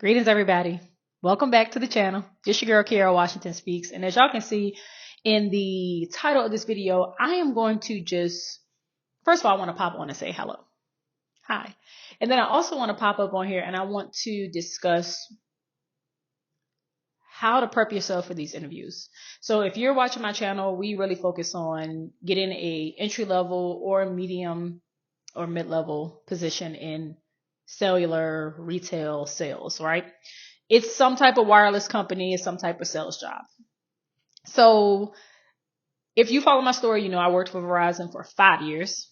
Greetings, everybody. Welcome back to the channel. This your girl, Kiara Washington Speaks. And as y'all can see in the title of this video, I am going to first of all, I want to pop on and say hello. Hi. And then I also want to pop up on here and I want to discuss how to prep yourself for these interviews. So if you're watching my channel, we really focus on getting a entry level or medium or mid-level position in cellular retail sales, right? It's some type of wireless company, it's some type of sales job. So if you follow my story, you know I worked for Verizon for 5 years.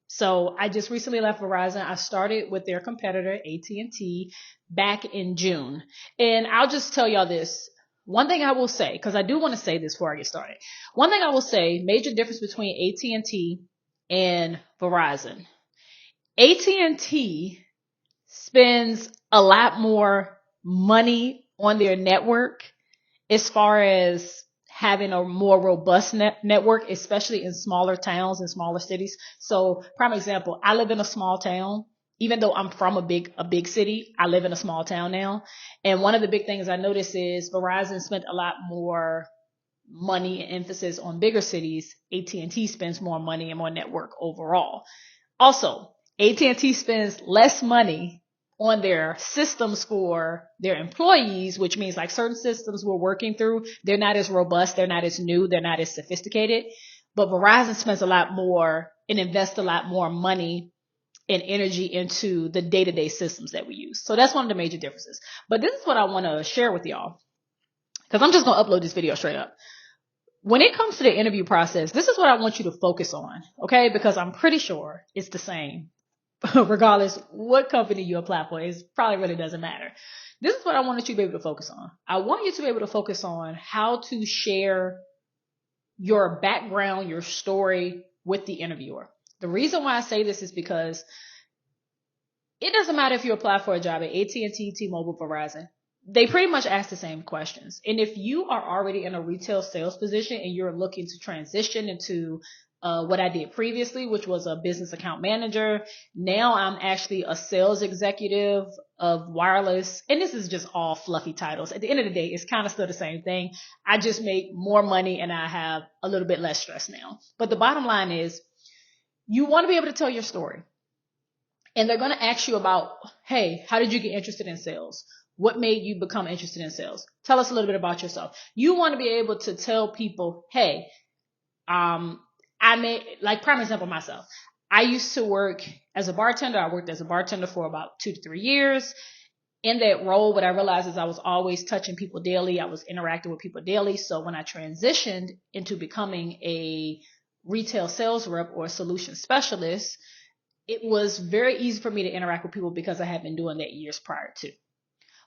So I just recently left Verizon. I started with their competitor, AT&T, back in June. And I'll just tell y'all this. One thing I will say, because I do want to say this before I get started. One thing I will say, major difference between AT&T and Verizon. AT&T spends a lot more money on their network as far as having a more robust network, especially in smaller towns and smaller cities. So, prime example, I live in a small town. Even though I'm from a big city, I live in a small town now. And one of the big things I noticed is Verizon spent a lot more money and emphasis on bigger cities. AT&T spends more money and more network overall. Also, AT&T spends less money on their systems for their employees, which means like certain systems we're working through, they're not as robust, they're not as new, they're not as sophisticated. But Verizon spends a lot more and invests a lot more money and energy into the day-to-day systems that we use. So that's one of the major differences. But this is what I want to share with y'all, because I'm just going to upload this video straight up. When it comes to the interview process, this is what I want you to focus on, okay? Because I'm pretty sure it's the same regardless what company you apply for. It probably really doesn't matter. This is what I wanted you to be able to focus on. I want you to be able to focus on how to share your background, your story with the interviewer. The reason why I say this is because it doesn't matter if you apply for a job at AT&T, T-Mobile, Verizon. They pretty much ask the same questions. And if you are already in a retail sales position and you're looking to transition into what I did previously, which was a business account manager. Now I'm actually a sales executive of wireless. And this is just all fluffy titles. At the end of the day, it's kind of still the same thing. I just make more money and I have a little bit less stress now. But the bottom line is you want to be able to tell your story. And they're going to ask you about, hey, how did you get interested in sales? What made you become interested in sales? Tell us a little bit about yourself. You want to be able to tell people, hey, I made, like, prime example, myself. I used to work as a bartender. I worked as a bartender for about 2 to 3 years. In that role, what I realized is I was always touching people daily. I was interacting with people daily. So when I transitioned into becoming a retail sales rep or a solution specialist, it was very easy for me to interact with people because I had been doing that years prior to.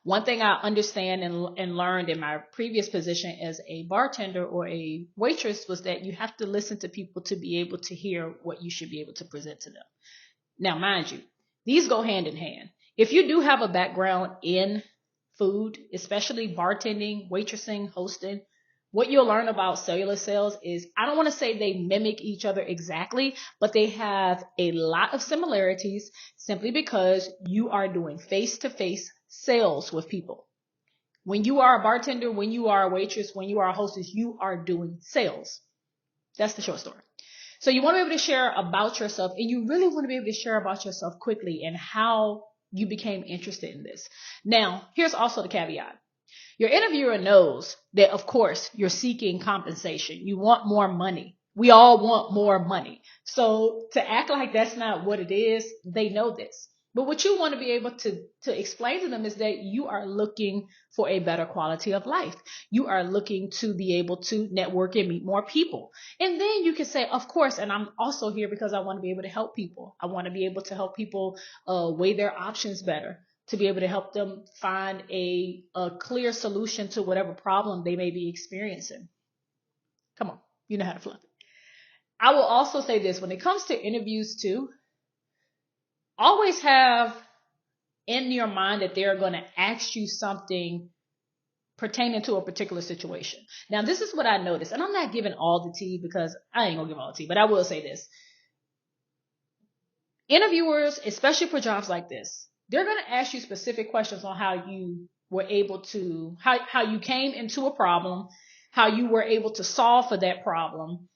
One thing I understand and learned in my previous position as a bartender or a waitress was that you have to listen to people to be able to hear what you should be able to present to them. Now, mind you, these go hand in hand. If you do have a background in food, especially bartending, waitressing, hosting, what you'll learn about cellular sales is, I don't want to say they mimic each other exactly, but they have a lot of similarities simply because you are doing face-to-face sales with people. When you are a bartender, when you are a waitress, when you are a hostess, you are doing sales. That's the short story. So you want to be able to share about yourself, and you really want to be able to share about yourself quickly and how you became interested in this. Now, here's also the caveat. Your interviewer knows that, of course, you're seeking compensation. You want more money. We all want more money. So to act like that's not what it is, they know this. But what you want to be able to explain to them is that you are looking for a better quality of life. You are looking to be able to network and meet more people. And then you can say, of course, and I'm also here because I want to be able to help people. I want to be able to help people weigh their options better, to be able to help them find a clear solution to whatever problem they may be experiencing. Come on, you know how to fluff it. I will also say this, when it comes to interviews too, always have in your mind that they're going to ask you something pertaining to a particular situation. Now, this is what I noticed, and I'm not giving all the tea because I ain't going to give all the tea, but I will say this. Interviewers, especially for jobs like this, they're going to ask you specific questions on how you were able to, how you came into a problem, how you were able to solve for that problem,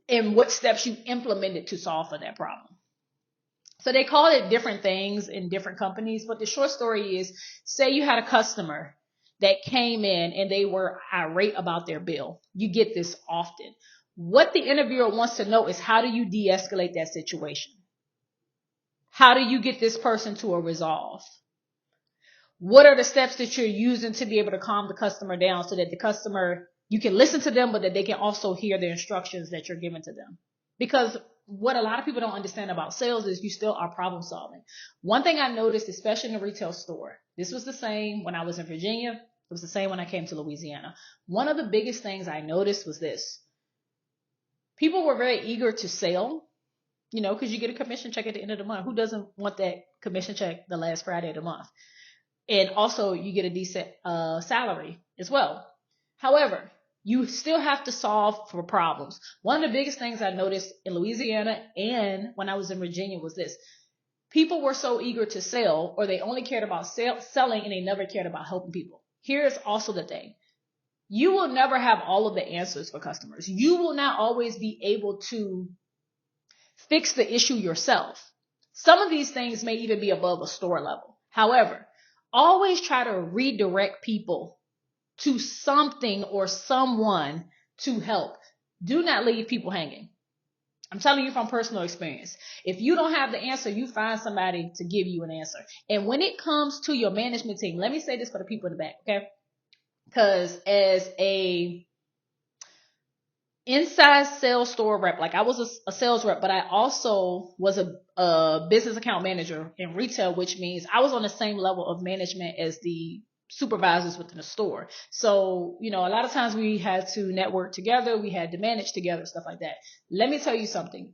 and what steps you implemented to solve for that problem. So they call it different things in different companies, but the short story is, say you had a customer that came in and they were irate about their bill. You get this often. What the interviewer wants to know is, how do you de-escalate that situation? How do you get this person to a resolve? What are the steps that you're using to be able to calm the customer down so that the customer, you can listen to them, but that they can also hear the instructions that you're giving to them? Because what a lot of people don't understand about sales is you still are problem solving. One thing I noticed, especially in the retail store, this was the same when I was in Virginia. It was the same when I came to Louisiana. One of the biggest things I noticed was this. People were very eager to sell, because you get a commission check at the end of the month. Who doesn't want that commission check the last Friday of the month? And also you get a decent salary as well. However, you still have to solve for problems. One of the biggest things I noticed in Louisiana and when I was in Virginia was this. People were so eager to sell, or they only cared about selling, and they never cared about helping people. Here's also the thing. You will never have all of the answers for customers. You will not always be able to fix the issue yourself. Some of these things may even be above a store level. However, always try to redirect people to something or someone to help. Do not leave people hanging. I'm telling you from personal experience. If you don't have the answer, you find somebody to give you an answer. And when it comes to your management team, let me say this for the people in the back, okay? Because as a inside sales store rep, like I was a sales rep, but I also was a business account manager in retail, which means I was on the same level of management as the supervisors within the store. So, a lot of times we had to network together, we had to manage together, stuff like that. Let me tell you something.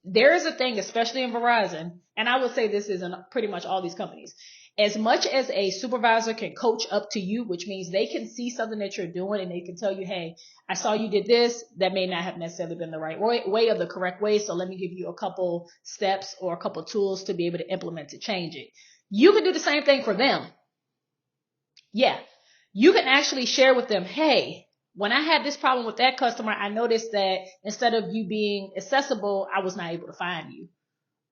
There is a thing, especially in Verizon, and I would say this is in pretty much all these companies. As much as a supervisor can coach up to you, which means they can see something that you're doing and they can tell you, hey, I saw you did this. That may not have necessarily been the right way or the correct way. So let me give you a couple steps or a couple tools to be able to implement to change it. You can do the same thing for them. Yeah. You can actually share with them, hey, when I had this problem with that customer, I noticed that instead of you being accessible, I was not able to find you.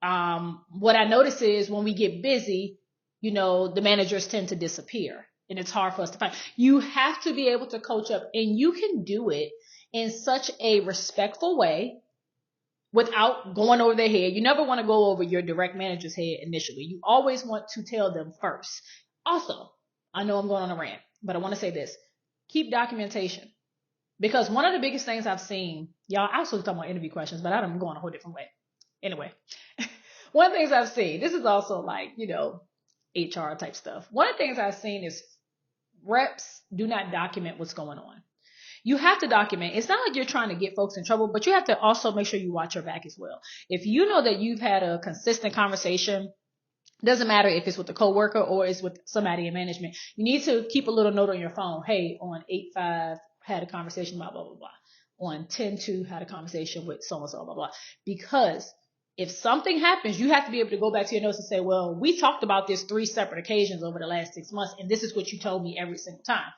What I notice is when we get busy, the managers tend to disappear and it's hard for us to find. You have to be able to coach up, and you can do it in such a respectful way without going over their head. You never want to go over your direct manager's head initially. You always want to tell them first. Also, I know I'm going on a rant, but I want to say this. Keep documentation. Because one of the biggest things I've seen, y'all, I was supposed to talk about interview questions, but I'm going a whole different way. Anyway, one of the things I've seen, this is also like, HR type stuff. One of the things I've seen is reps do not document what's going on. You have to document. It's not like you're trying to get folks in trouble, but you have to also make sure you watch your back as well. If you know that you've had a consistent conversation, doesn't matter if it's with a coworker or it's with somebody in management, you need to keep a little note on your phone. Hey, on 8/5, had a conversation about blah, blah, blah. On 10/2, had a conversation with so-and-so, blah, blah, blah. Because if something happens, you have to be able to go back to your notes and say, well, we talked about this 3 separate occasions over the last 6 months, and this is what you told me every single time.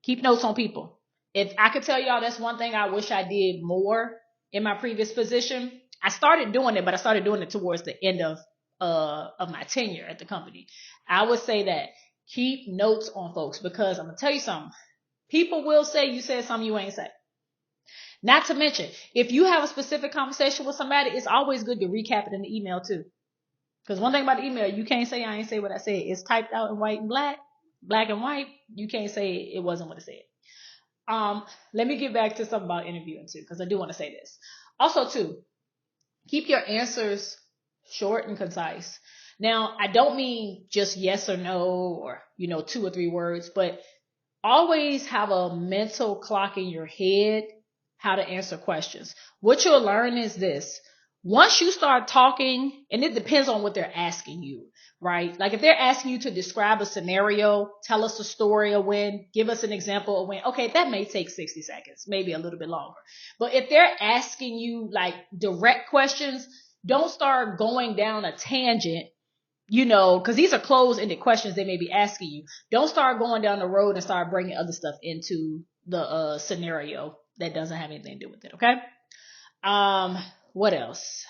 Keep notes on people. If I could tell y'all, that's one thing I wish I did more in my previous position. I started doing it, but I started doing it towards the end of my tenure at the company. I would say that keep notes on folks, because I'm going to tell you something. People will say you said something you ain't say. Not to mention, if you have a specific conversation with somebody, it's always good to recap it in the email too. Because one thing about the email, you can't say I ain't say what I said. It's typed out in white and black and white. You can't say it wasn't what it said. Let me get back to something about interviewing too, because I do want to say this. Also too, keep your answers short and concise. Now, I don't mean just yes or no or, 2 or 3 words, but always have a mental clock in your head how to answer questions. What you'll learn is this. Once you start talking, and it depends on what they're asking you, right? Like if they're asking you to describe a scenario, tell us a story of when, give us an example of when, okay, that may take 60 seconds, maybe a little bit longer. But if they're asking you like direct questions, don't start going down a tangent because these are closed-ended questions they may be asking you. Don't start going down the road and start bringing other stuff into the scenario that doesn't have anything to do with it. Okay. What else?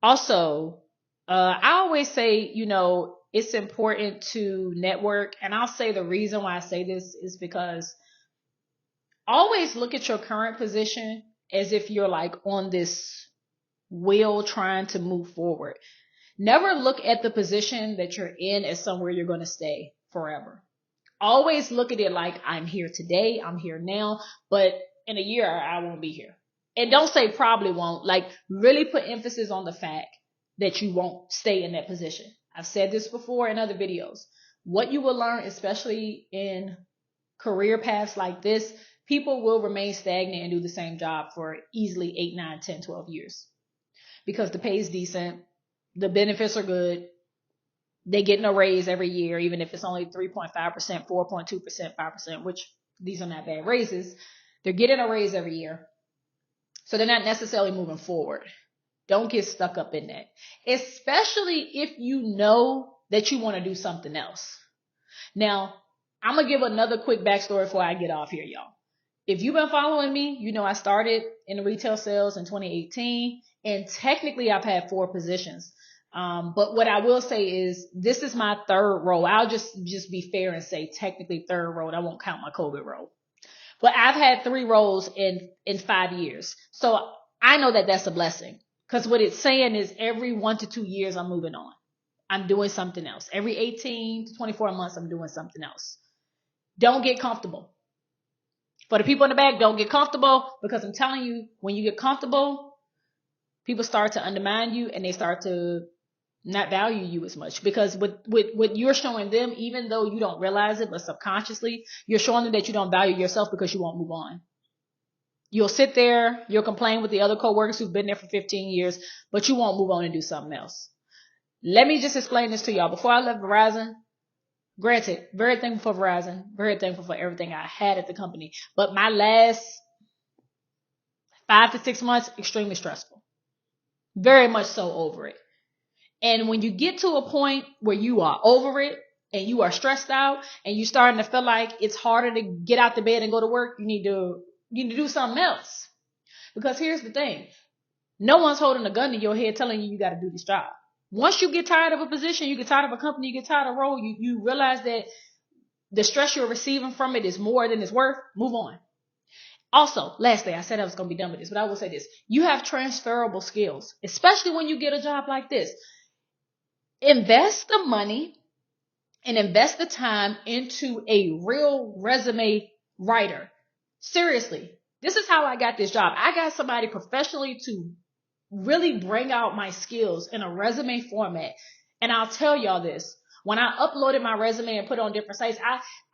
Also, I always say, it's important to network. And I'll say the reason why I say this is because always look at your current position as if you're like on this wheel trying to move forward. Never look at the position that you're in as somewhere you're going to stay forever. Always look at it like I'm here today, I'm here now, but in a year I won't be here. And don't say probably won't. Like, really put emphasis on the fact that you won't stay in that position. I've said this before in other videos. What you will learn, especially in career paths like this, people will remain stagnant and do the same job for easily 8, 9, 10, 12 years. Because the pay is decent, the benefits are good, they getting a raise every year, even if it's only 3.5%, 4.2%, 5%, which these are not bad raises. They're getting a raise every year. So they're not necessarily moving forward. Don't get stuck up in that. Especially if you know that you want to do something else. Now, I'm going to give another quick backstory before I get off here, y'all. If you've been following me, you know I started in retail sales in 2018, and technically I've had 4 positions. But what I will say is this is my 3rd role. I'll just be fair and say technically 3rd role. I won't count my COVID role. But I've had 3 roles in 5 years. So I know that that's a blessing, because what it's saying is every 1 to 2 years I'm moving on. I'm doing something else. Every 18 to 24 months I'm doing something else. Don't get comfortable. For the people in the back, don't get comfortable, because I'm telling you, when you get comfortable, people start to undermine you and they start to not value you as much, because with what you're showing them, even though you don't realize it, but subconsciously, you're showing them that you don't value yourself because you won't move on. You'll sit there, you'll complain with the other coworkers who've been there for 15 years, but you won't move on and do something else. Let me just explain this to y'all. Before I left Verizon, granted, very thankful for Verizon, very thankful for everything I had at the company, but my last 5 to 6 months, extremely stressful. Very much so over it. And when you get to a point where you are over it and you are stressed out and you're starting to feel like it's harder to get out the bed and go to work, you need to do something else. Because here's the thing. No one's holding a gun to your head telling you got to do this job. Once you get tired of a position, you get tired of a company, you get tired of a role, you realize that the stress you're receiving from it is more than it's worth, move on. Also, lastly, I said I was going to be done with this, but I will say this. You have transferable skills, especially when you get a job like this. Invest the money and invest the time into a real resume writer. Seriously, this is how I got this job. I got somebody professionally to really bring out my skills in a resume format. And I'll tell y'all this. When I uploaded my resume and put it on different sites,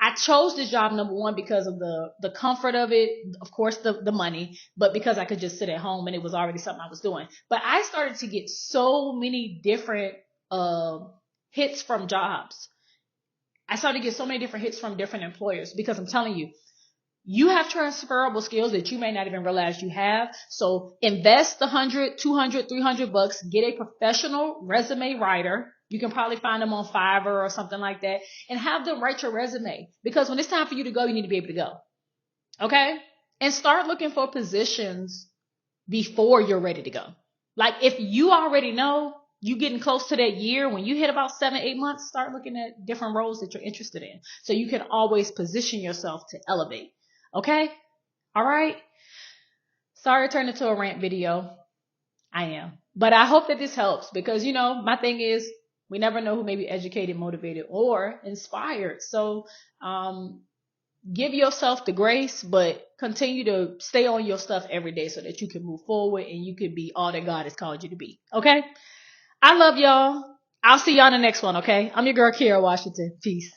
I chose this job, number one, because of the comfort of it, of course, the money, but because I could just sit at home and it was already something I was doing. But I started to get so many different hits from jobs. I started to get so many different hits from different employers, because I'm telling you, you have transferable skills that you may not even realize you have. So invest $100, $200, $300, get a professional resume writer. You can probably find them on Fiverr or something like that, and have them write your resume, because when it's time for you to go, you need to be able to go. Okay? And start looking for positions before you're ready to go. Like, if you already know you getting close to that year, when you hit about 7, 8 months, start looking at different roles that you're interested in, so you can always position yourself to elevate. Okay? All right? Sorry to turn into a rant video. I am. But I hope that this helps, because, my thing is, we never know who may be educated, motivated, or inspired. So, give yourself the grace, but continue to stay on your stuff every day so that you can move forward and you can be all that God has called you to be. Okay? I love y'all. I'll see y'all in the next one, okay? I'm your girl, Kiara Washington. Peace.